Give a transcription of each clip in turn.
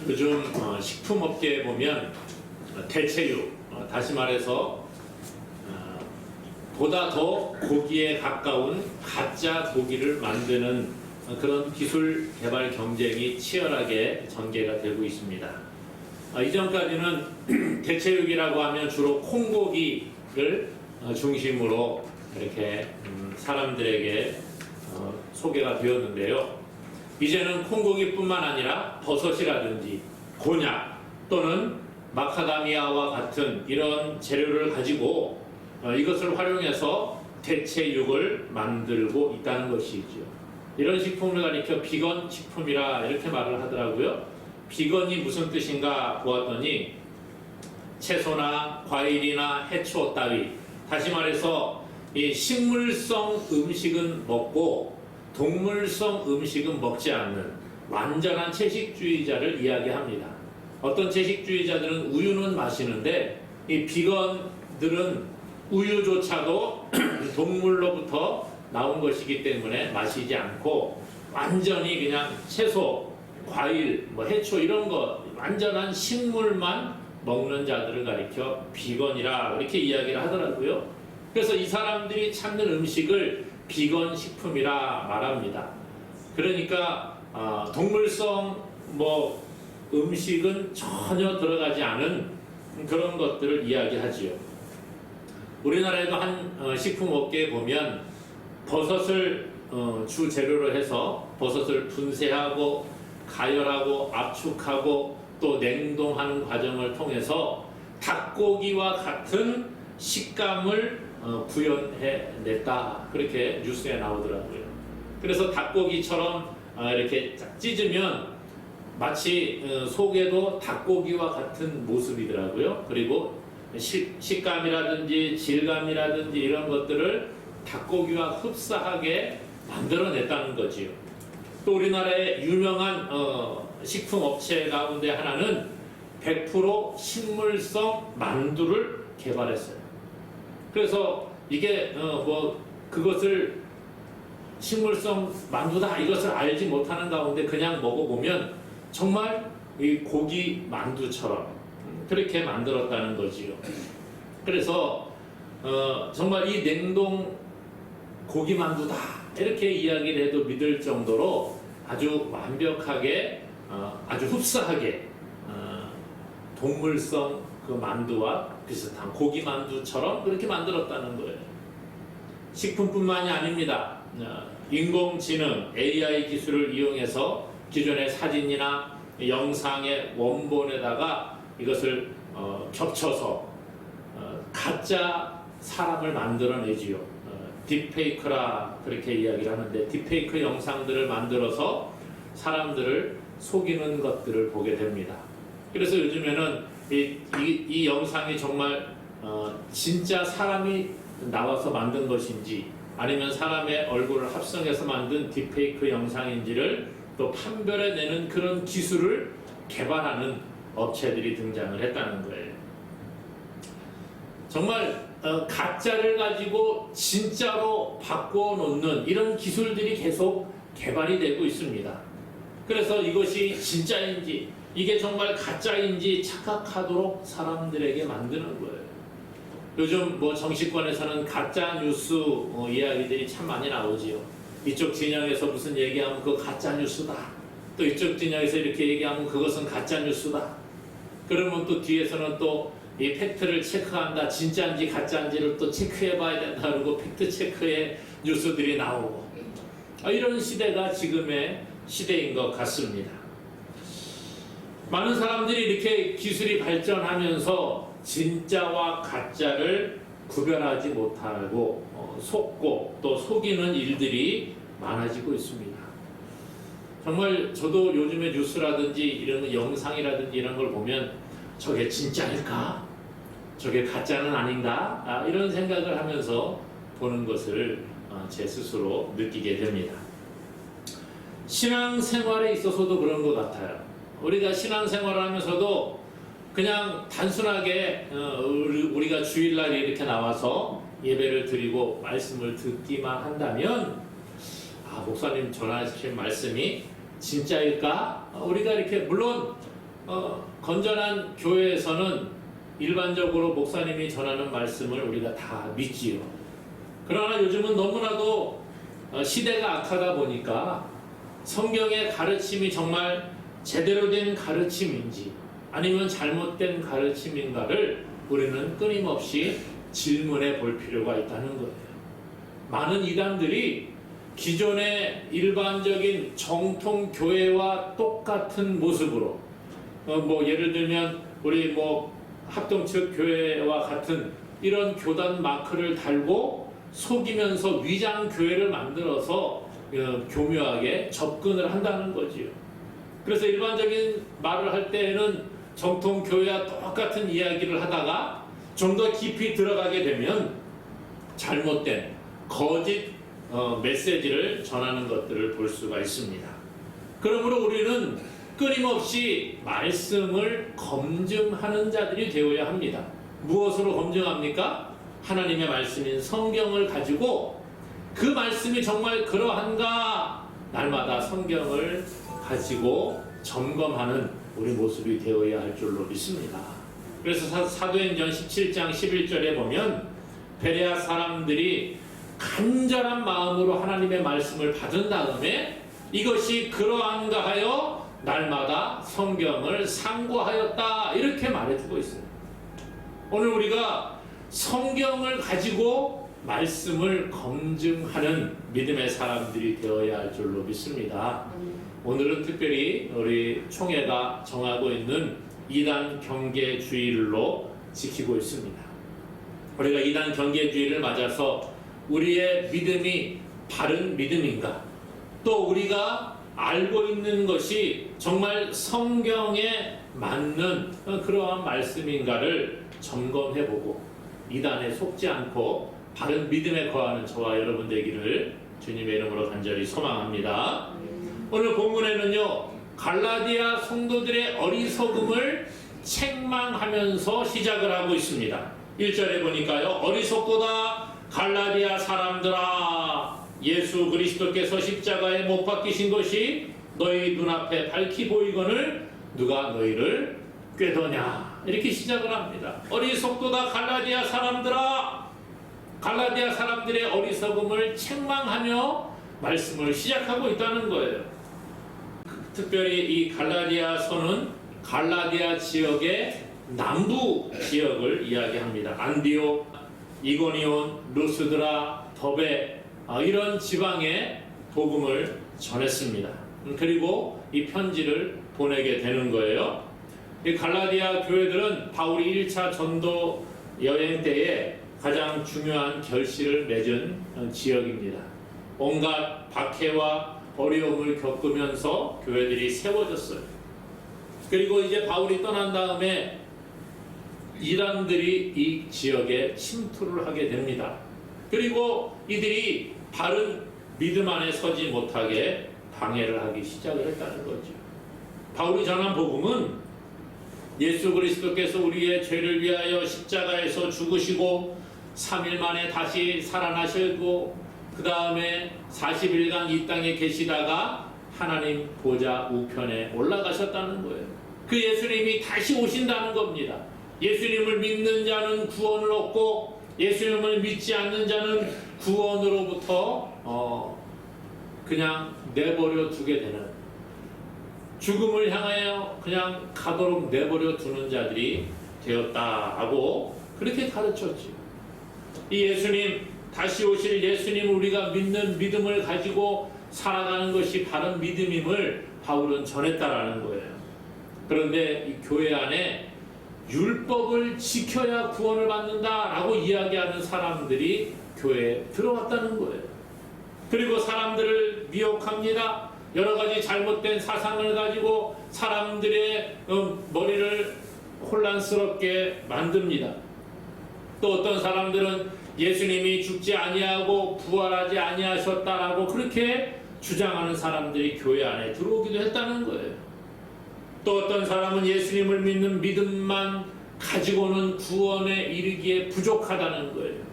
요즘 식품업계에 보면 대체육, 다시 말해서 보다 더 고기에 가까운 가짜 고기를 만드는 그런 기술 개발 경쟁이 치열하게 전개가 되고 있습니다. 이전까지는 대체육이라고 하면 주로 콩고기를 중심으로 이렇게 사람들에게 소개가 되었는데요. 이제는 콩고기뿐만 아니라 버섯이라든지 곤약 또는 마카다미아와 같은 이런 재료를 가지고 이것을 활용해서 대체육을 만들고 있다는 것이죠. 이런 식품을 가리켜 비건 식품이라 이렇게 말을 하더라고요. 비건이 무슨 뜻인가 보았더니 채소나 과일이나 해초 따위, 다시 말해서 이 식물성 음식은 먹고 동물성 음식은 먹지 않는 완전한 채식주의자를 이야기합니다. 어떤 채식주의자들은 우유는 마시는데 이 비건들은 우유조차도 동물로부터 나온 것이기 때문에 마시지 않고 완전히 그냥 채소, 과일, 해초 이런 거 완전한 식물만 먹는 자들을 가리켜 비건이라 이렇게 이야기를 하더라고요. 그래서 이 사람들이 찾는 음식을 비건 식품이라 말합니다. 그러니까 동물성 음식은 전혀 들어가지 않은 그런 것들을 이야기하지요. 우리나라에도 한 식품업계에 보면 버섯을 주 재료로 해서 버섯을 분쇄하고 가열하고 압축하고 또 냉동하는 과정을 통해서 닭고기와 같은 식감을 구현해냈다, 그렇게 뉴스에 나오더라고요. 그래서 닭고기처럼 이렇게 찢으면 마치 속에도 닭고기와 같은 모습이더라고요. 그리고 식감이라든지 질감이라든지 이런 것들을 닭고기와 흡사하게 만들어냈다는 거지요. 또 우리나라의 유명한 식품 업체 가운데 하나는 100% 식물성 만두를 개발했어요. 그래서 이게 그것을 식물성 만두다 이것을 알지 못하는 가운데 그냥 먹어보면 정말 이 고기 만두처럼 그렇게 만들었다는 거지요. 그래서 정말 이 냉동 고기 만두다 이렇게 이야기를 해도 믿을 정도로 아주 완벽하게 아주 흡사하게 동물성 그 만두와 비슷한 고기 만두처럼 그렇게 만들었다는 거예요. 식품뿐만이 아닙니다. 인공지능 AI 기술을 이용해서 기존의 사진이나 영상의 원본에다가 이것을 겹쳐서 가짜 사람을 만들어내지요. 딥페이크라 그렇게 이야기를 하는데 딥페이크 영상들을 만들어서 사람들을 속이는 것들을 보게 됩니다. 그래서 요즘에는 이 영상이 정말 진짜 사람이 나와서 만든 것인지 아니면 사람의 얼굴을 합성해서 만든 딥페이크 영상인지를 또 판별해내는 그런 기술을 개발하는 업체들이 등장을 했다는 거예요. 정말 가짜를 가지고 진짜로 바꿔놓는 이런 기술들이 계속 개발이 되고 있습니다. 그래서 이것이 진짜인지 이게 정말 가짜인지 착각하도록 사람들에게 만드는 거예요. 요즘 정치권에서는 가짜 뉴스 이야기들이 참 많이 나오지요. 이쪽 진영에서 무슨 얘기하면 그거 가짜 뉴스다. 또 이쪽 진영에서 이렇게 얘기하면 그것은 가짜 뉴스다. 그러면 또 뒤에서는 또 이 팩트를 체크한다. 진짜인지 가짜인지를 또 체크해봐야 된다. 그러고 팩트 체크의 뉴스들이 나오고 이런 시대가 지금의 시대인 것 같습니다. 많은 사람들이 이렇게 기술이 발전하면서 진짜와 가짜를 구별하지 못하고 속고 또 속이는 일들이 많아지고 있습니다. 정말 저도 요즘에 뉴스라든지 이런 영상이라든지 이런 걸 보면 저게 진짜일까? 저게 가짜는 아닌가? 이런 생각을 하면서 보는 것을 제 스스로 느끼게 됩니다. 신앙생활에 있어서도 그런 것 같아요. 우리가 신앙생활을 하면서도 그냥 단순하게 우리가 주일날 이렇게 나와서 예배를 드리고 말씀을 듣기만 한다면 목사님 전하신 말씀이 진짜일까? 우리가 이렇게 물론 건전한 교회에서는 일반적으로 목사님이 전하는 말씀을 우리가 다 믿지요. 그러나 요즘은 너무나도 시대가 악하다 보니까 성경의 가르침이 정말 제대로 된 가르침인지 아니면 잘못된 가르침인가를 우리는 끊임없이 질문해 볼 필요가 있다는 거예요. 많은 이단들이 기존의 일반적인 정통 교회와 똑같은 모습으로 예를 들면 우리 합동측 교회와 같은 이런 교단 마크를 달고 속이면서 위장 교회를 만들어서 교묘하게 접근을 한다는 거지요. 그래서 일반적인 말을 할 때에는 정통 교회와 똑같은 이야기를 하다가 좀 더 깊이 들어가게 되면 잘못된 거짓 메시지를 전하는 것들을 볼 수가 있습니다. 그러므로 우리는 끊임없이 말씀을 검증하는 자들이 되어야 합니다. 무엇으로 검증합니까? 하나님의 말씀인 성경을 가지고 그 말씀이 정말 그러한가 날마다 성경을 가지고 점검하는 우리 모습이 되어야 할 줄로 믿습니다. 그래서 사도행전 17장 11절에 보면 베레아 사람들이 간절한 마음으로 하나님의 말씀을 받은 다음에 이것이 그러한가 하여 날마다 성경을 상고하였다 이렇게 말해주고 있어요. 오늘 우리가 성경을 가지고 말씀을 검증하는 믿음의 사람들이 되어야 할 줄로 믿습니다. 오늘은 특별히 우리 총회가 정하고 있는 이단 경계주의로 지키고 있습니다. 우리가 이단 경계주의를 맞아서 우리의 믿음이 바른 믿음인가, 또 우리가 알고 있는 것이 정말 성경에 맞는 그러한 말씀인가를 점검해보고 이단에 속지 않고 바른 믿음에 거하는 저와 여러분 되기를 주님의 이름으로 간절히 소망합니다. 오늘 본문에는요, 갈라디아 성도들의 어리석음을 책망하면서 시작을 하고 있습니다. 1절에 보니까요, 어리석도다 갈라디아 사람들아, 예수 그리스도께서 십자가에 못 박히신 것이 너희 눈앞에 밝히 보이거늘 누가 너희를 꾀더냐, 이렇게 시작을 합니다. 어리석도다 갈라디아 사람들아, 갈라디아 사람들의 어리석음을 책망하며 말씀을 시작하고 있다는 거예요. 특별히 이 갈라디아서는 갈라디아 지역의 남부 지역을 이야기합니다. 안디옥, 이고니온, 루스드라, 더베 이런 지방에 복음을 전했습니다. 그리고 이 편지를 보내게 되는 거예요. 이 갈라디아 교회들은 바울이 1차 전도 여행 때에 가장 중요한 결실을 맺은 지역입니다. 온갖 박해와 어려움을 겪으면서 교회들이 세워졌어요. 그리고 이제 바울이 떠난 다음에 이단들이 이 지역에 침투를 하게 됩니다. 그리고 이들이 바른 믿음 안에 서지 못하게 방해를 하기 시작을 했다는 거죠. 바울이 전한 복음은 예수 그리스도께서 우리의 죄를 위하여 십자가에서 죽으시고 3일 만에 다시 살아나시고 그 다음에 40일간 이 땅에 계시다가 하나님 보좌 우편에 올라가셨다는 거예요. 그 예수님이 다시 오신다는 겁니다. 예수님을 믿는 자는 구원을 얻고 예수님을 믿지 않는 자는 구원으로부터 그냥 내버려 두게 되는, 죽음을 향하여 그냥 가도록 내버려 두는 자들이 되었다고 그렇게 가르쳤지. 이 예수님, 다시 오실 예수님, 우리가 믿는 믿음을 가지고 살아가는 것이 바른 믿음임을 바울은 전했다라는 거예요. 그런데 이 교회 안에 율법을 지켜야 구원을 받는다라고 이야기하는 사람들이 교회에 들어왔다는 거예요. 그리고 사람들을 미혹합니다. 여러 가지 잘못된 사상을 가지고 사람들의 머리를 혼란스럽게 만듭니다. 또 어떤 사람들은 예수님이 죽지 아니하고 부활하지 아니하셨다라고 그렇게 주장하는 사람들이 교회 안에 들어오기도 했다는 거예요. 또 어떤 사람은 예수님을 믿는 믿음만 가지고는 구원에 이르기에 부족하다는 거예요.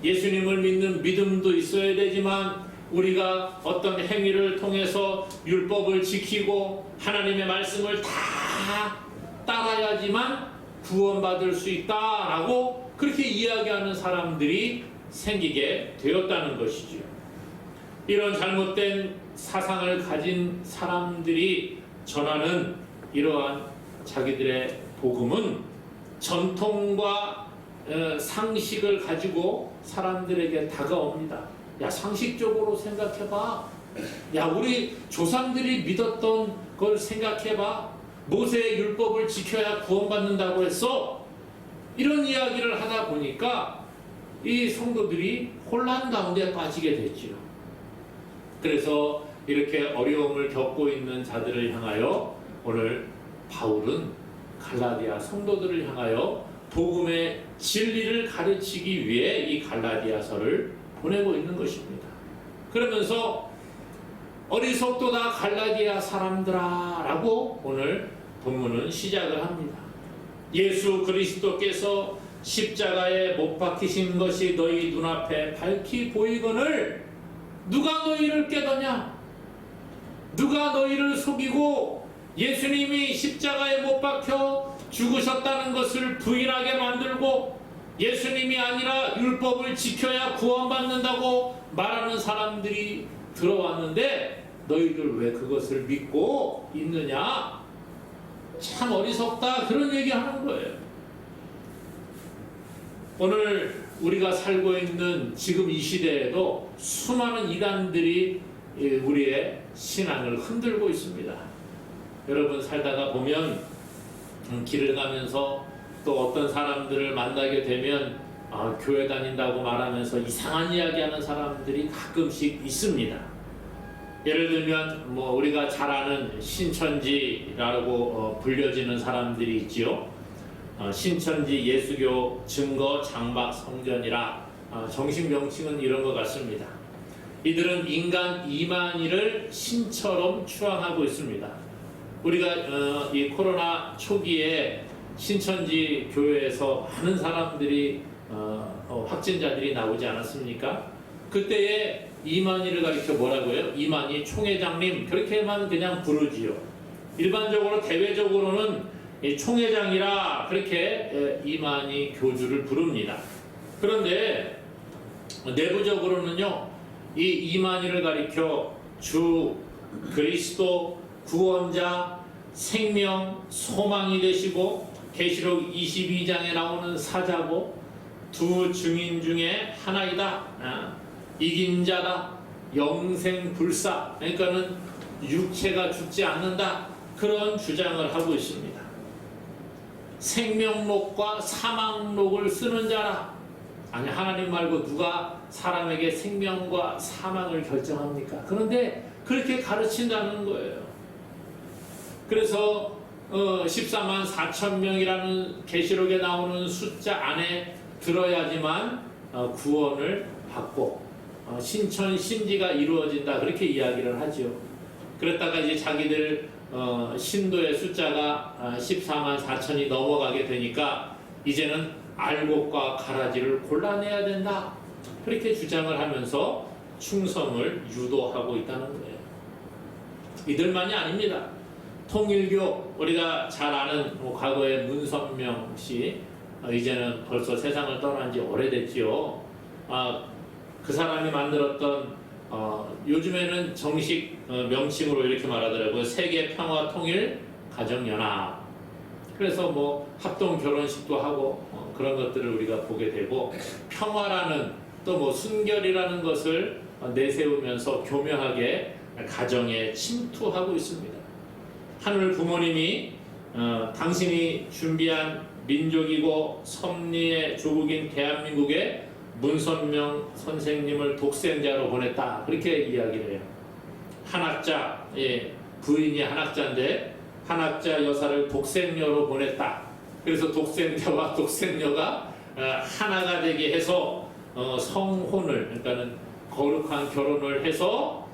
예수님을 믿는 믿음도 있어야 되지만 우리가 어떤 행위를 통해서 율법을 지키고 하나님의 말씀을 다 따라야지만 구원받을 수 있다라고 그렇게 이야기하는 사람들이 생기게 되었다는 것이지요. 이런 잘못된 사상을 가진 사람들이 전하는 이러한 자기들의 복음은 전통과 상식을 가지고 사람들에게 다가옵니다. 야, 상식적으로 생각해봐. 야, 우리 조상들이 믿었던 걸 생각해봐. 모세의 율법을 지켜야 구원받는다고 했어. 이런 이야기를 하다 보니까 이 성도들이 혼란 가운데 빠지게 됐지요. 그래서 이렇게 어려움을 겪고 있는 자들을 향하여 오늘 바울은 갈라디아 성도들을 향하여 복음의 진리를 가르치기 위해 이 갈라디아서를 보내고 있는 것입니다. 그러면서 어리석도다 갈라디아 사람들아 라고 오늘 본문은 시작을 합니다. 예수 그리스도께서 십자가에 못 박히신 것이 너희 눈앞에 밝히 보이거늘 누가 너희를 깨더냐? 누가 너희를 속이고 예수님이 십자가에 못 박혀 죽으셨다는 것을 부인하게 만들고 예수님이 아니라 율법을 지켜야 구원받는다고 말하는 사람들이 들어왔는데 너희들 왜 그것을 믿고 있느냐? 참 어리석다, 그런 얘기하는 거예요. 오늘 우리가 살고 있는 지금 이 시대에도 수많은 이단들이 우리의 신앙을 흔들고 있습니다. 여러분 살다가 보면 길을 가면서 또 어떤 사람들을 만나게 되면 교회 다닌다고 말하면서 이상한 이야기하는 사람들이 가끔씩 있습니다. 예를 들면 뭐 우리가 잘 아는 신천지라고 불려지는 사람들이 있지요. 신천지 예수교 증거 장막 성전이라 정식 명칭은 이런 것 같습니다. 이들은 인간 이만희를 신처럼 추앙하고 있습니다. 우리가 이 코로나 초기에 신천지 교회에서 많은 사람들이 확진자들이 나오지 않았습니까? 그때에 이만희를 가리켜 뭐라고요? 이만희 총회장님, 그렇게만 그냥 부르지요. 일반적으로 대외적으로는 이 총회장이라 그렇게 이만희 교주를 부릅니다. 그런데 내부적으로는요, 이 이만희를 가리켜 주 그리스도 구원자 생명 소망이 되시고 계시록 22장에 나오는 사자고 두 증인 중에 하나이다, 이긴 자다, 영생 불사, 그러니까는 육체가 죽지 않는다, 그런 주장을 하고 있습니다. 생명록과 사망록을 쓰는 자라. 아니, 하나님 말고 누가 사람에게 생명과 사망을 결정합니까? 그런데 그렇게 가르친다는 거예요. 그래서 14만 4천 명이라는 계시록에 나오는 숫자 안에 들어야지만 구원을 받고 신천 신지가 이루어진다, 그렇게 이야기를 하죠. 그랬다가 이제 자기들 신도의 숫자가 14만 4천이 넘어가게 되니까 이제는 알곡과 가라지를 골라내야 된다, 그렇게 주장을 하면서 충성을 유도하고 있다는 거예요. 이들만이 아닙니다. 통일교, 우리가 잘 아는 과거의 문선명 씨, 이제는 벌써 세상을 떠난 지 오래됐지요. 그 사람이 만들었던 요즘에는 정식 명칭으로 이렇게 말하더라고요. 세계 평화 통일 가정연합. 그래서 뭐 합동 결혼식도 하고 그런 것들을 우리가 보게 되고, 평화라는 또 뭐 순결이라는 것을 내세우면서 교묘하게 가정에 침투하고 있습니다. 하늘 부모님이 당신이 준비한 민족이고 섭리의 조국인 대한민국에 문선명 선생님을 독생자로 보냈다, 그렇게 이야기를 해요. 한학자, 부인이 한학자인데 한학자 여사를 독생녀로 보냈다. 그래서 독생자와 독생녀가 하나가 되게 해서 성혼을, 그러니까는 거룩한 결혼을 해서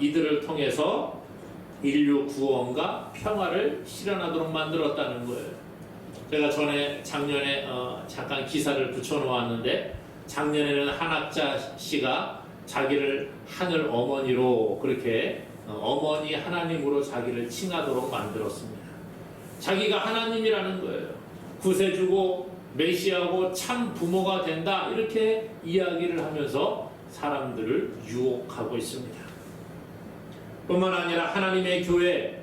이들을 통해서 인류 구원과 평화를 실현하도록 만들었다는 거예요. 제가 작년에 잠깐 기사를 붙여놓았는데, 작년에는 한학자 씨가 자기를 하늘 어머니로, 그렇게 어머니 하나님으로 자기를 칭하도록 만들었습니다. 자기가 하나님이라는 거예요. 구세주고 메시아고 참 부모가 된다, 이렇게 이야기를 하면서 사람들을 유혹하고 있습니다. 뿐만 아니라 하나님의 교회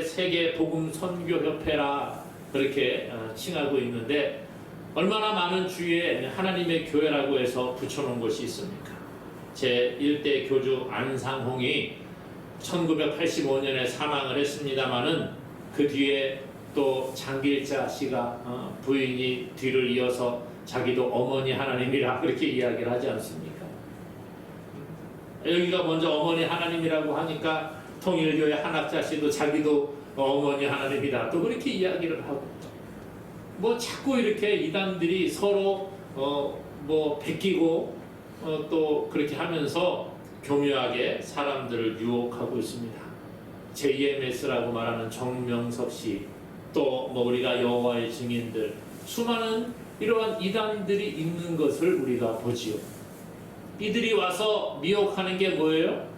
세계 복음 선교 협회라 그렇게 칭하고 있는데, 얼마나 많은 주위에 하나님의 교회라고 해서 붙여놓은 곳이 있습니까? 제1대 교주 안상홍이 1985년에 사망을 했습니다마는 그 뒤에 또 장길자 씨가 부인이 뒤를 이어서 자기도 어머니 하나님이라 그렇게 이야기를 하지 않습니까? 여기가 먼저 어머니 하나님이라고 하니까 통일교회 한학자 씨도 자기도 어머니 하나님이다 또 그렇게 이야기를 하고, 뭐 자꾸 이렇게 이단들이 서로 베끼고 또 그렇게 하면서 교묘하게 사람들을 유혹하고 있습니다. JMS라고 말하는 정명석 씨, 또 우리가 여호와의 증인들, 수많은 이러한 이단들이 있는 것을 우리가 보지요. 이들이 와서 미혹하는 게 뭐예요?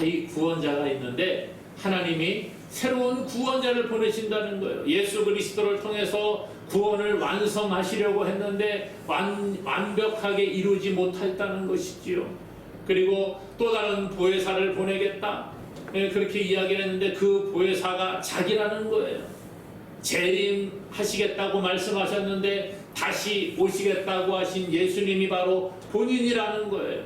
이 구원자가 있는데 하나님이 새로운 구원자를 보내신다는 거예요. 예수 그리스도를 통해서 구원을 완성하시려고 했는데 완벽하게 이루지 못했다는 것이지요. 그리고 또 다른 보혜사를 보내겠다, 그렇게 이야기를 했는데 그 보혜사가 자기라는 거예요. 재림하시겠다고 말씀하셨는데 다시 오시겠다고 하신 예수님이 바로 본인이라는 거예요.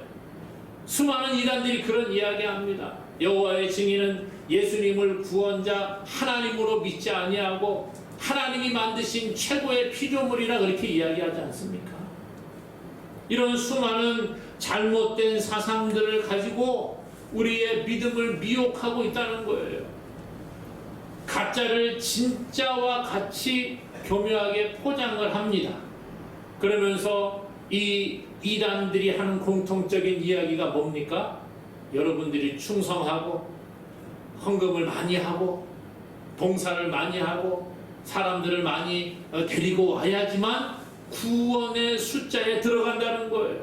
수많은 이단들이 그런 이야기합니다. 여호와의 증인은 예수님을 구원자 하나님으로 믿지 아니하고 하나님이 만드신 최고의 피조물이라 그렇게 이야기하지 않습니까? 이런 수많은 잘못된 사상들을 가지고 우리의 믿음을 미혹하고 있다는 거예요. 가짜를 진짜와 같이 교묘하게 포장을 합니다. 그러면서 이 이단들이 하는 공통적인 이야기가 뭡니까? 여러분들이 충성하고 헌금을 많이 하고 봉사를 많이 하고 사람들을 많이 데리고 와야지만 구원의 숫자에 들어간다는 거예요.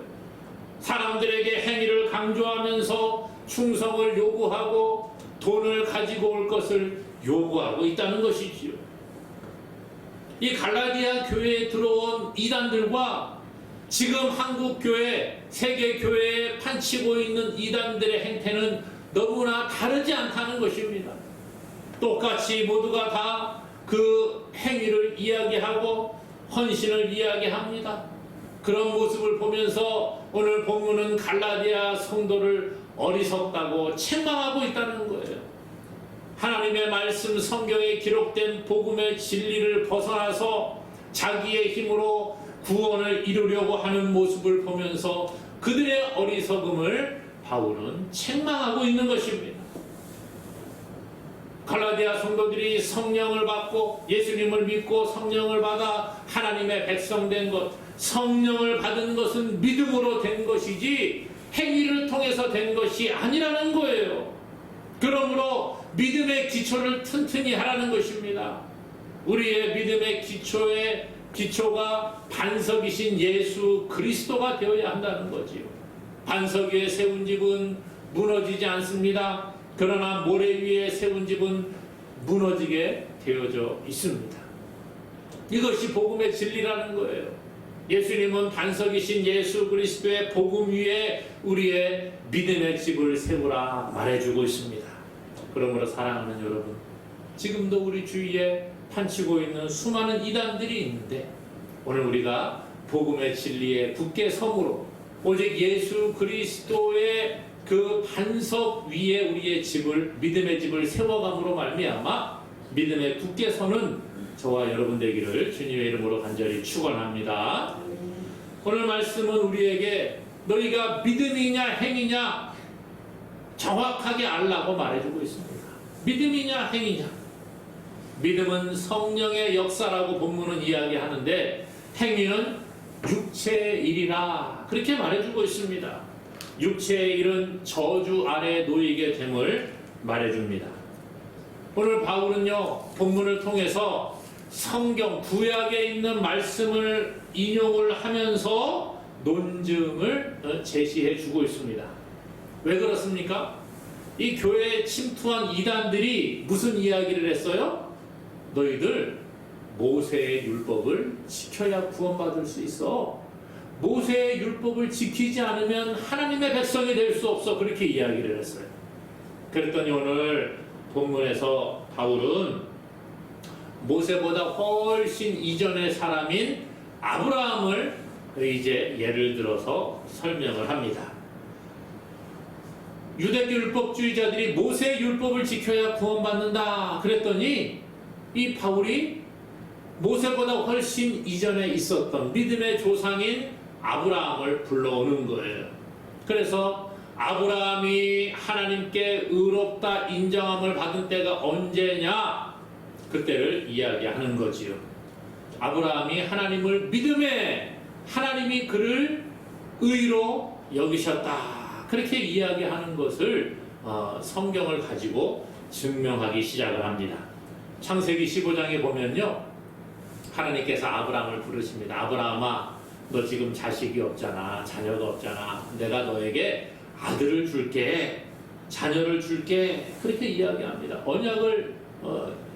사람들에게 행위를 강조하면서 충성을 요구하고 돈을 가지고 올 것을 요구하고 있다는 것이지요. 이 갈라디아 교회에 들어온 이단들과 지금 한국 교회, 세계 교회에 판치고 있는 이단들의 행태는 너무나 다르지 않다는 것입니다. 똑같이 모두가 다 그 행위를 이야기하고 헌신을 이야기합니다. 그런 모습을 보면서 오늘 본문은 갈라디아 성도를 어리석다고 책망하고 있다는 거예요. 하나님의 말씀 성경에 기록된 복음의 진리를 벗어나서 자기의 힘으로 구원을 이루려고 하는 모습을 보면서 그들의 어리석음을 바울은 책망하고 있는 것입니다. 갈라디아 성도들이 성령을 받고 예수님을 믿고 성령을 받아 하나님의 백성 된 것, 성령을 받은 것은 믿음으로 된 것이지 행위를 통해서 된 것이 아니라는 거예요. 그러므로 믿음의 기초를 튼튼히 하라는 것입니다. 우리의 믿음의 기초가 반석이신 예수 그리스도가 되어야 한다는 거지요. 반석 위에 세운 집은 무너지지 않습니다. 그러나 모래 위에 세운 집은 무너지게 되어져 있습니다. 이것이 복음의 진리라는 거예요. 예수님은 반석이신 예수 그리스도의 복음 위에 우리의 믿음의 집을 세우라 말해주고 있습니다. 그러므로 사랑하는 여러분, 지금도 우리 주위에 판치고 있는 수많은 이단들이 있는데 오늘 우리가 복음의 진리에 굳게 섬으로 오직 예수 그리스도의 그 반석 위에 우리의 집을, 믿음의 집을 세워감으로 말미암아 믿음에 굳게 서는 저와 여러분 되기를 주님의 이름으로 간절히 축원합니다. 오늘 말씀은 우리에게 너희가 믿음이냐 행위냐 정확하게 알라고 말해주고 있습니다. 믿음이냐 행위냐. 믿음은 성령의 역사라고 본문은 이야기하는데 행위는 육체의 일이라 그렇게 말해주고 있습니다. 육체의 일은 저주 아래에 놓이게 됨을 말해줍니다. 오늘 바울은요, 본문을 통해서 성경 구약에 있는 말씀을 인용을 하면서 논증을 제시해 주고 있습니다. 왜 그렇습니까? 이 교회에 침투한 이단들이 무슨 이야기를 했어요? 너희들 모세의 율법을 지켜야 구원받을 수 있어. 모세의 율법을 지키지 않으면 하나님의 백성이 될 수 없어. 그렇게 이야기를 했어요. 그랬더니 오늘 본문에서 바울은 모세보다 훨씬 이전의 사람인 아브라함을 이제 예를 들어서 설명을 합니다. 유대교 율법주의자들이 모세의 율법을 지켜야 구원받는다 그랬더니 이 바울이 모세보다 훨씬 이전에 있었던 믿음의 조상인 아브라함을 불러오는 거예요. 그래서 아브라함이 하나님께 의롭다 인정함을 받은 때가 언제냐? 그때를 이야기하는 거지요. 아브라함이 하나님을 믿음에 하나님이 그를 의로 여기셨다. 그렇게 이야기하는 것을 성경을 가지고 증명하기 시작을 합니다. 창세기 15장에 보면요. 하나님께서 아브라함을 부르십니다. 아브라함아, 너 지금 자식이 없잖아. 자녀가 없잖아. 내가 너에게 아들을 줄게. 자녀를 줄게. 그렇게 이야기합니다. 언약을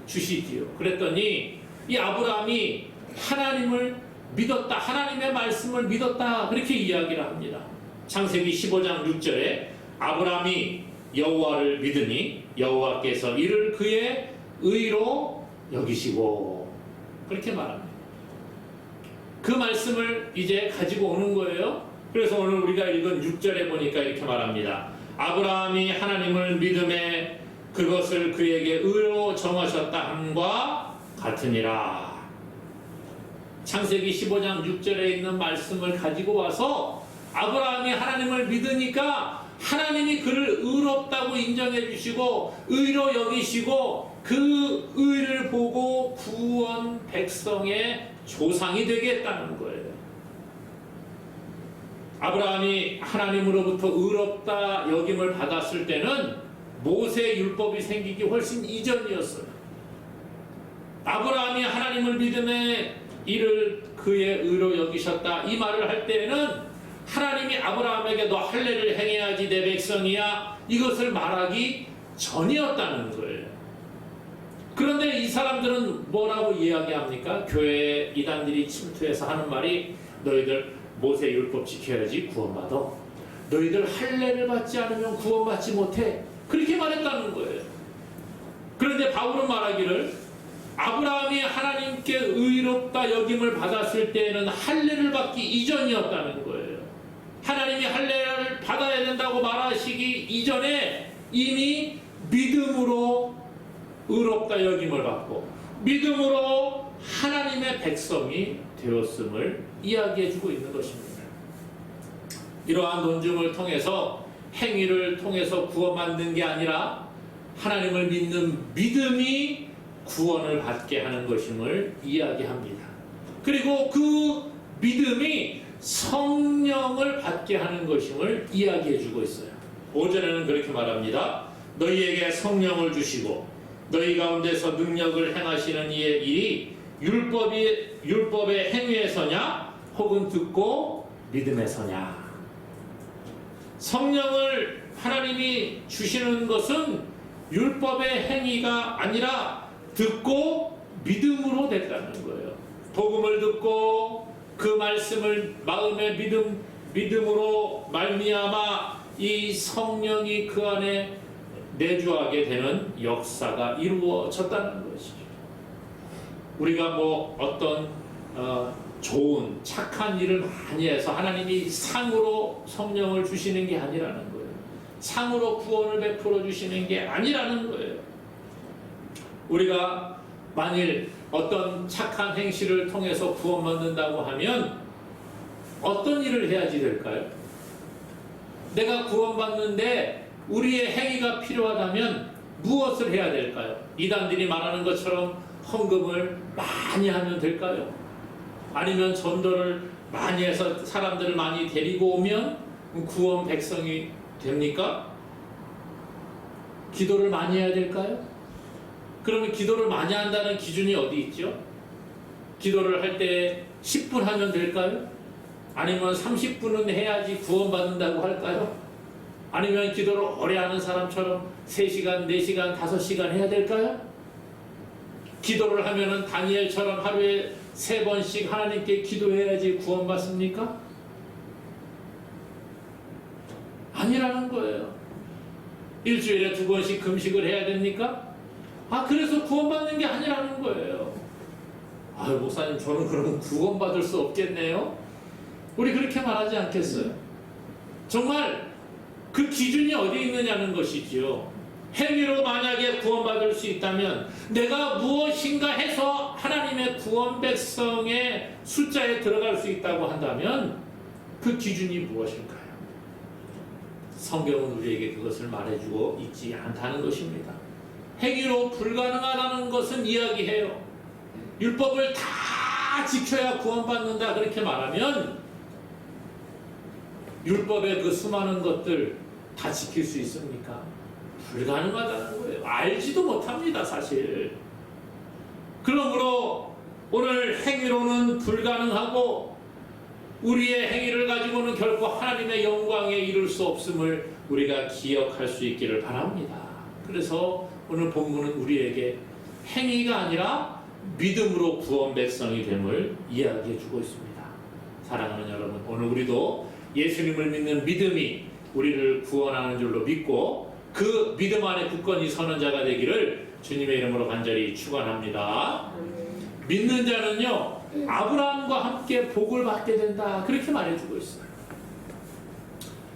주시지요. 그랬더니 이 아브라함이 하나님을 믿었다. 하나님의 말씀을 믿었다. 그렇게 이야기를 합니다. 창세기 15장 6절에 아브라함이 여호와를 믿으니 여호와께서 이를 그의 의로 여기시고 그렇게 말합니다. 그 말씀을 이제 가지고 오는 거예요. 그래서 오늘 우리가 읽은 6절에 보니까 이렇게 말합니다. 아브라함이 하나님을 믿음에 그것을 그에게 의로 정하셨다 함과 같으니라. 창세기 15장 6절에 있는 말씀을 가지고 와서 아브라함이 하나님을 믿으니까 하나님이 그를 의롭다고 인정해 주시고 의로 여기시고 그 의를 보고 구원 백성의 조상이 되겠다는 거예요. 아브라함이 하나님으로부터 의롭다 여김을 받았을 때는 모세 율법이 생기기 훨씬 이전이었어요. 아브라함이 하나님을 믿음에 이를 그의 의로 여기셨다 이 말을 할 때에는 하나님이 아브라함에게 너 할례를 행해야지 내 백성이야 이것을 말하기 전이었다는 거예요. 그런데 이 사람들은 뭐라고 이야기합니까? 교회 이단들이 침투해서 하는 말이 너희들 모세 율법 지켜야지 구원받아. 너희들 할례를 받지 않으면 구원받지 못해. 그렇게 말했다는 거예요. 그런데 바울은 말하기를 아브라함이 하나님께 의롭다 여김을 받았을 때에는 할례를 받기 이전이었다는 거예요. 하나님이 할례를 받아야 된다고 말하시기 이전에 이미 믿음으로 의롭다 여김을 받고 믿음으로 하나님의 백성이 되었음을 이야기해주고 있는 것입니다. 이러한 논증을 통해서 행위를 통해서 구원받는 게 아니라 하나님을 믿는 믿음이 구원을 받게 하는 것임을 이야기합니다. 그리고 그 믿음이 성령을 받게 하는 것임을 이야기해주고 있어요. 5절에는 그렇게 말합니다. 너희에게 성령을 주시고 너희 가운데서 능력을 행하시는 이의 일이 율법의 행위에서냐 혹은 듣고 믿음에서냐. 성령을 하나님이 주시는 것은 율법의 행위가 아니라 듣고 믿음으로 됐다는 거예요. 복음을 듣고 그 말씀을 마음의 믿음으로 말미암아 이 성령이 그 안에 내주하게 되는 역사가 이루어졌다는 것이죠. 우리가 뭐 어떤 좋은 착한 일을 많이 해서 하나님이 상으로 성령을 주시는 게 아니라는 거예요. 상으로 구원을 베풀어 주시는 게 아니라는 거예요. 우리가 만일 어떤 착한 행실을 통해서 구원받는다고 하면 어떤 일을 해야지 될까요? 내가 구원받는데 우리의 행위가 필요하다면 무엇을 해야 될까요? 이단들이 말하는 것처럼 헌금을 많이 하면 될까요? 아니면 전도를 많이 해서 사람들을 많이 데리고 오면 구원 백성이 됩니까? 기도를 많이 해야 될까요? 그러면 기도를 많이 한다는 기준이 어디 있죠? 기도를 할 때 10분 하면 될까요? 아니면 30분은 해야지 구원받는다고 할까요? 아니면 기도를 오래 하는 사람처럼 3시간, 4시간, 5시간 해야 될까요? 기도를 하면은 다니엘처럼 하루에 3번씩 하나님께 기도해야지 구원받습니까? 아니라는 거예요. 일주일에 2번씩 금식을 해야 됩니까? 그래서 구원받는 게 아니라는 거예요. 목사님, 저는 그러면 구원받을 수 없겠네요? 우리 그렇게 말하지 않겠어요? 정말 그 기준이 어디 있느냐는 것이지요. 행위로 만약에 구원받을 수 있다면 내가 무엇인가 해서 하나님의 구원 백성의 숫자에 들어갈 수 있다고 한다면 그 기준이 무엇일까요? 성경은 우리에게 그것을 말해주고 있지 않다는 것입니다. 행위로 불가능하다는 것은 이야기해요. 율법을 다 지켜야 구원받는다 그렇게 말하면 율법의 그 수많은 것들 다 지킬 수 있습니까? 불가능하다는 거예요. 알지도 못합니다, 사실. 그러므로 오늘 행위로는 불가능하고 우리의 행위를 가지고는 결코 하나님의 영광에 이룰 수 없음을 우리가 기억할 수 있기를 바랍니다. 그래서 오늘 본문은 우리에게 행위가 아니라 믿음으로 구원 백성이 됨을 이야기해 주고 있습니다. 사랑하는 여러분, 오늘 우리도 예수님을 믿는 믿음이 우리를 구원하는 줄로 믿고 그 믿음 안에 굳건히 서는 자가 되기를 주님의 이름으로 간절히 축원합니다. 믿는 자는요, 아브라함과 함께 복을 받게 된다 그렇게 말해주고 있어요.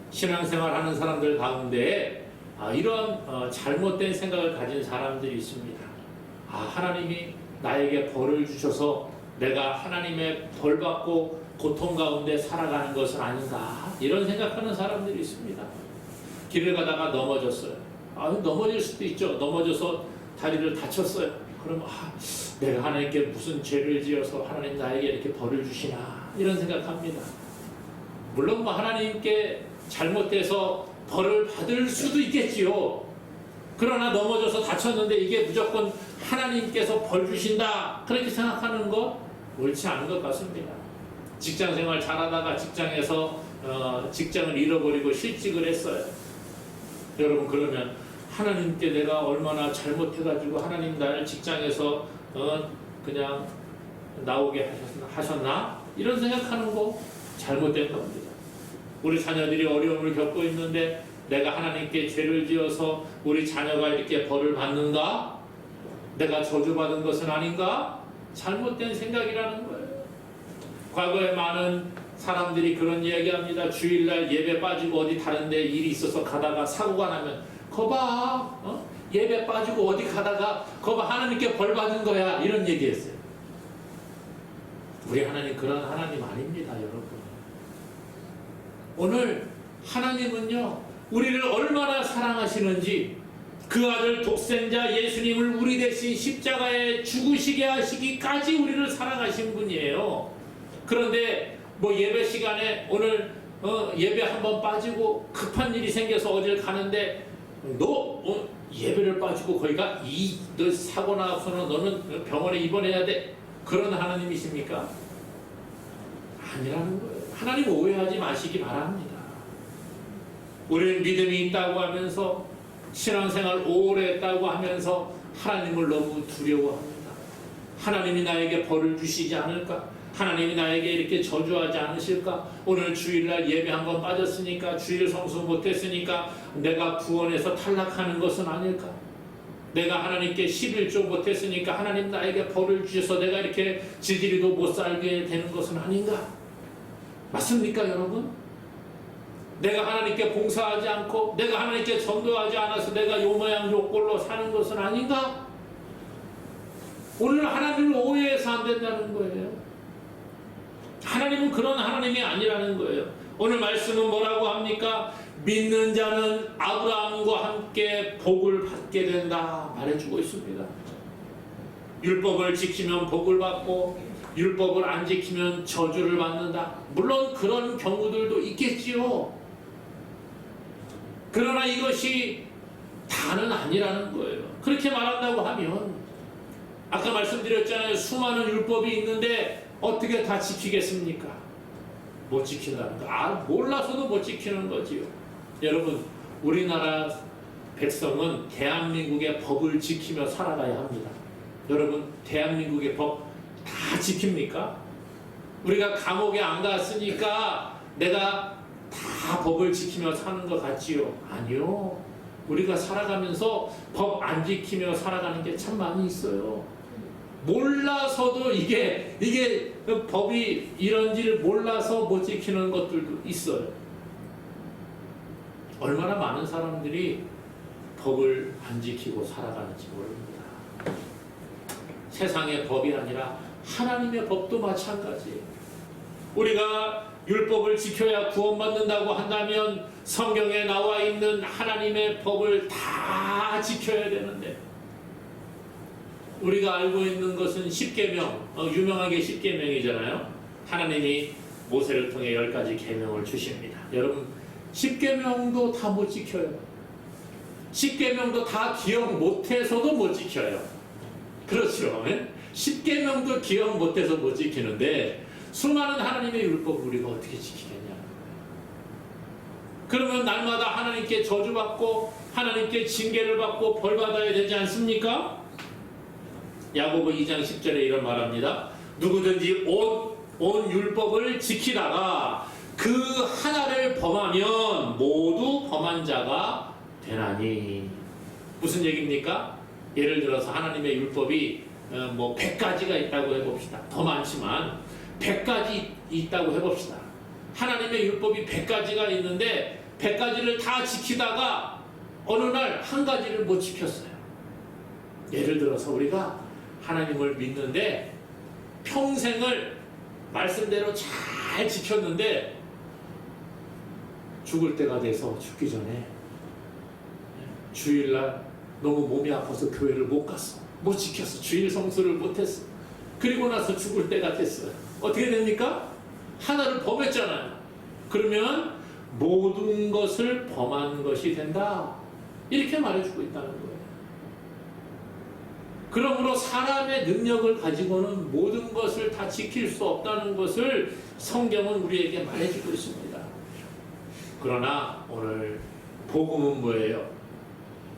신앙생활하는 사람들 가운데 이런 잘못된 생각을 가진 사람들이 있습니다. 하나님이 나에게 벌을 주셔서 내가 하나님의 벌 받고 고통 가운데 살아가는 것은 아닌가, 이런 생각하는 사람들이 있습니다. 길을 가다가 넘어졌어요. 넘어질 수도 있죠. 넘어져서 다리를 다쳤어요. 그럼 내가 하나님께 무슨 죄를 지어서 하나님 나에게 이렇게 벌을 주시나, 이런 생각합니다. 물론 하나님께 잘못돼서 벌을 받을 수도 있겠지요. 그러나 넘어져서 다쳤는데 이게 무조건 하나님께서 벌 주신다 그렇게 생각하는 것 옳지 않은 것 같습니다. 직장생활 잘하다가 직장에서 직장을 잃어버리고 실직을 했어요. 여러분, 그러면 하나님께 내가 얼마나 잘못해가지고 하나님 나를 직장에서 그냥 나오게 하셨나? 이런 생각하는 거 잘못된 겁니다. 우리 자녀들이 어려움을 겪고 있는데 내가 하나님께 죄를 지어서 우리 자녀가 이렇게 벌을 받는가? 내가 저주받은 것은 아닌가? 잘못된 생각이라는 거예요. 과거에 많은 사람들이 그런 이야기합니다. 주일날 예배 빠지고 어디 다른데 일이 있어서 가다가 사고가 나면 거봐, 예배 빠지고 어디 가다가 거봐, 하나님께 벌 받은 거야, 이런 얘기했어요. 우리 하나님 그런 하나님 아닙니다, 여러분. 오늘 하나님은요, 우리를 얼마나 사랑하시는지 그 아들 독생자 예수님을 우리 대신 십자가에 죽으시게 하시기까지 우리를 사랑하신 분이에요. 그런데 예배 시간에 오늘 예배 한번 빠지고 급한 일이 생겨서 어딜 가는데 너 예배를 빠지고 거기가 너 사고 나서는 너는 병원에 입원해야 돼, 그런 하나님이십니까? 아니라는 거예요. 하나님 오해하지 마시기 바랍니다. 우리는 믿음이 있다고 하면서 신앙생활 오래 했다고 하면서 하나님을 너무 두려워합니다. 하나님이 나에게 벌을 주시지 않을까? 하나님이 나에게 이렇게 저주하지 않으실까? 오늘 주일날 예배 한번 빠졌으니까, 주일 성수 못했으니까 내가 구원에서 탈락하는 것은 아닐까? 내가 하나님께 11조 못했으니까 하나님 나에게 벌을 주셔서 내가 이렇게 지들이도 못 살게 되는 것은 아닌가? 맞습니까, 여러분? 내가 하나님께 봉사하지 않고 내가 하나님께 전도하지 않아서 내가 요 모양 요 꼴로 사는 것은 아닌가? 오늘 하나님을 오해해서 안 된다는 거예요. 하나님은 그런 하나님이 아니라는 거예요. 오늘 말씀은 뭐라고 합니까? 믿는 자는 아브라함과 함께 복을 받게 된다 말해주고 있습니다. 율법을 지키면 복을 받고 율법을 안 지키면 저주를 받는다. 물론 그런 경우들도 있겠지요. 그러나 이것이 다는 아니라는 거예요. 그렇게 말한다고 하면 아까 말씀드렸잖아요. 수많은 율법이 있는데 어떻게 다 지키겠습니까? 못 지킨다는 거. 몰라서도 못 지키는 거지요. 여러분, 우리나라 백성은 대한민국의 법을 지키며 살아가야 합니다. 여러분, 대한민국의 법 다 지킵니까? 우리가 감옥에 안 갔으니까 내가 다 법을 지키며 사는 것 같지요? 아니요. 우리가 살아가면서 법 안 지키며 살아가는 게 참 많이 있어요. 몰라서도 이게 법이 이런지를 몰라서 못 지키는 것들도 있어요. 얼마나 많은 사람들이 법을 안 지키고 살아가는지 모릅니다. 세상의 법이 아니라 하나님의 법도 마찬가지예요. 우리가 율법을 지켜야 구원받는다고 한다면 성경에 나와 있는 하나님의 법을 다 지켜야 되는데, 우리가 알고 있는 것은 십계명, 유명하게 십계명이잖아요. 하나님이 모세를 통해 10가지 계명을 주십니다. 여러분, 십계명도 다 못 지켜요. 십계명도 다 기억 못해서도 못 지켜요. 그렇죠? 십계명도 기억 못해서 못 지키는데 수많은 하나님의 율법을 우리가 어떻게 지키겠냐. 그러면 날마다 하나님께 저주받고 하나님께 징계를 받고 벌받아야 되지 않습니까? 야고보 2장 10절에 이런 말합니다. 누구든지 온 율법을 지키다가 그 하나를 범하면 모두 범한 자가 되나니. 무슨 얘기입니까? 예를 들어서 하나님의 율법이 100가지가 있다고 해봅시다. 더 많지만 100가지 있다고 해봅시다. 하나님의 율법이 100가지가 있는데 100가지를 다 지키다가 어느 날 한 가지를 못 지켰어요. 예를 들어서 우리가 하나님을 믿는데 평생을 말씀대로 잘 지켰는데 죽을 때가 돼서 죽기 전에 주일날 너무 몸이 아파서 교회를 못 갔어. 못 지켰어. 주일 성수를 못했어. 그리고 나서 죽을 때가 됐어요. 어떻게 됩니까? 하나를 범했잖아요. 그러면 모든 것을 범한 것이 된다. 이렇게 말해주고 있다는 거예요. 그러므로 사람의 능력을 가지고는 모든 것을 다 지킬 수 없다는 것을 성경은 우리에게 말해주고 있습니다. 그러나 오늘 복음은 뭐예요?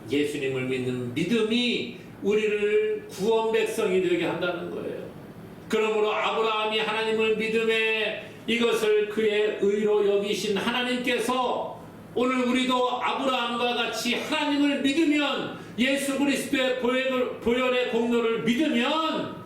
예수님을 믿는 믿음이 우리를 구원 백성이 되게 한다는 거예요. 그러므로 아브라함이 하나님을 믿음에 이것을 그의 의로 여기신 하나님께서 오늘 우리도 아브라함과 같이 하나님을 믿으면, 예수 그리스도의 보혈의 공로를 믿으면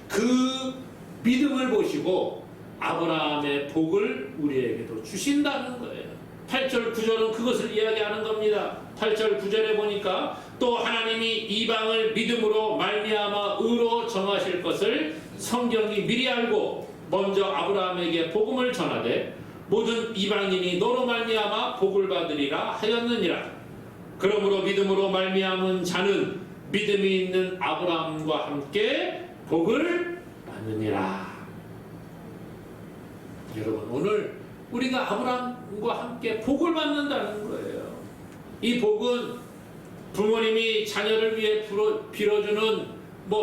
그 믿음을 보시고 아브라함의 복을 우리에게도 주신다는 거예요. 8절 9절은 그것을 이야기하는 겁니다. 8절 9절에 보니까 또 하나님이 이방을 믿음으로 말미암아 의로 정하실 것을 성경이 미리 알고 먼저 아브라함에게 복음을 전하되 모든 이방인이 너로 말미암아 복을 받으리라 하였느니라. 그러므로 믿음으로 말미암은 자는 믿음이 있는 아브라함과 함께 복을 받느니라. 여러분, 오늘 우리가 아브라함과 함께 복을 받는다는 거예요. 이 복은 부모님이 자녀를 위해 빌어주는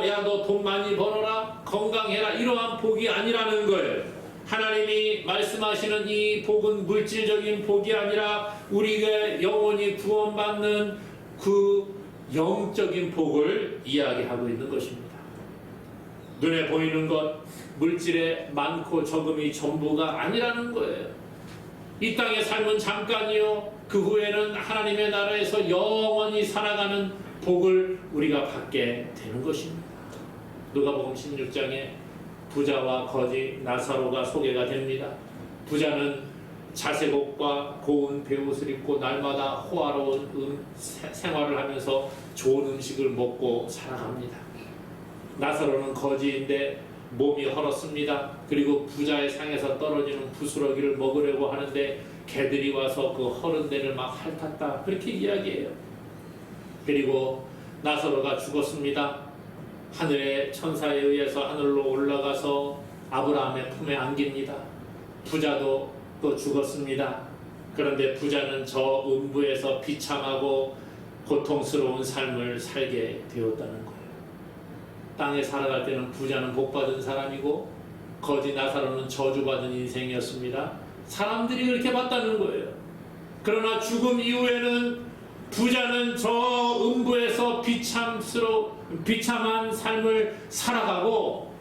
야 너 돈 많이 벌어라, 건강해라, 이러한 복이 아니라는 거예요. 하나님이 말씀하시는 이 복은 물질적인 복이 아니라 우리가 영원히 구원받는 그 영적인 복을 이야기하고 있는 것입니다. 눈에 보이는 것, 물질의 많고 적음이 전부가 아니라는 거예요. 이 땅의 삶은 잠깐이요, 그 후에는 하나님의 나라에서 영원히 살아가는 복을 우리가 받게 되는 것입니다. 누가복음 16장에 부자와 거지 나사로가 소개가 됩니다. 부자는 자색옷과 고운 베옷을 입고 날마다 호화로운 생활을 하면서 좋은 음식을 먹고 살아갑니다. 나사로는 거지인데 몸이 헐었습니다. 그리고 부자의 상에서 떨어지는 부스러기를 먹으려고 하는데 개들이 와서 그 헐은 데를 막 핥았다, 그렇게 이야기해요. 그리고 나사로가 죽었습니다. 하늘의 천사에 의해서 하늘로 올라가서 아브라함의 품에 안깁니다. 부자도 또 죽었습니다. 그런데 부자는 저 음부에서 비참하고 고통스러운 삶을 살게 되었다는 거예요. 땅에 살아갈 때는 부자는 복받은 사람이고 거지 나사로는 저주받은 인생이었습니다. 사람들이 그렇게 봤다는 거예요. 그러나 죽음 이후에는 부자는 저 음부에서 비참한 삶을 살아가고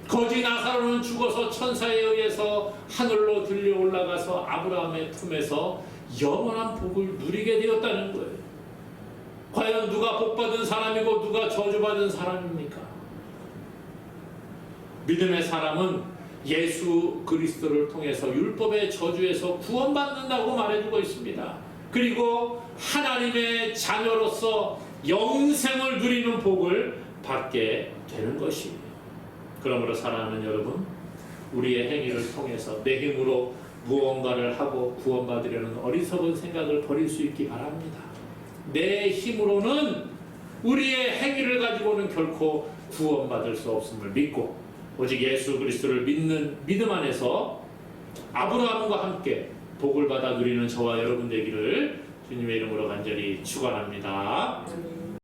거지 나사로는 죽어서 천사에 의해서 하늘로 들려 올라가서 아브라함의 품에서 영원한 복을 누리게 되었다는 거예요. 과연 누가 복받은 사람이고 누가 저주받은 사람입니까? 믿음의 사람은 예수 그리스도를 통해서 율법의 저주에서 구원받는다고 말해주고 있습니다. 그리고 하나님의 자녀로서 영생을 누리는 복을 받게 되는 것이에요. 그러므로 사랑하는 여러분, 우리의 행위를 통해서 내 힘으로 무언가를 하고 구원받으려는 어리석은 생각을 버릴 수 있기 바랍니다. 내 힘으로는 우리의 행위를 가지고는 결코 구원받을 수 없음을 믿고 오직 예수 그리스도를 믿는 믿음 안에서 아브라함과 함께 복을 받아 누리는 저와 여러분 되기를 주님의 이름으로 간절히 축원합니다.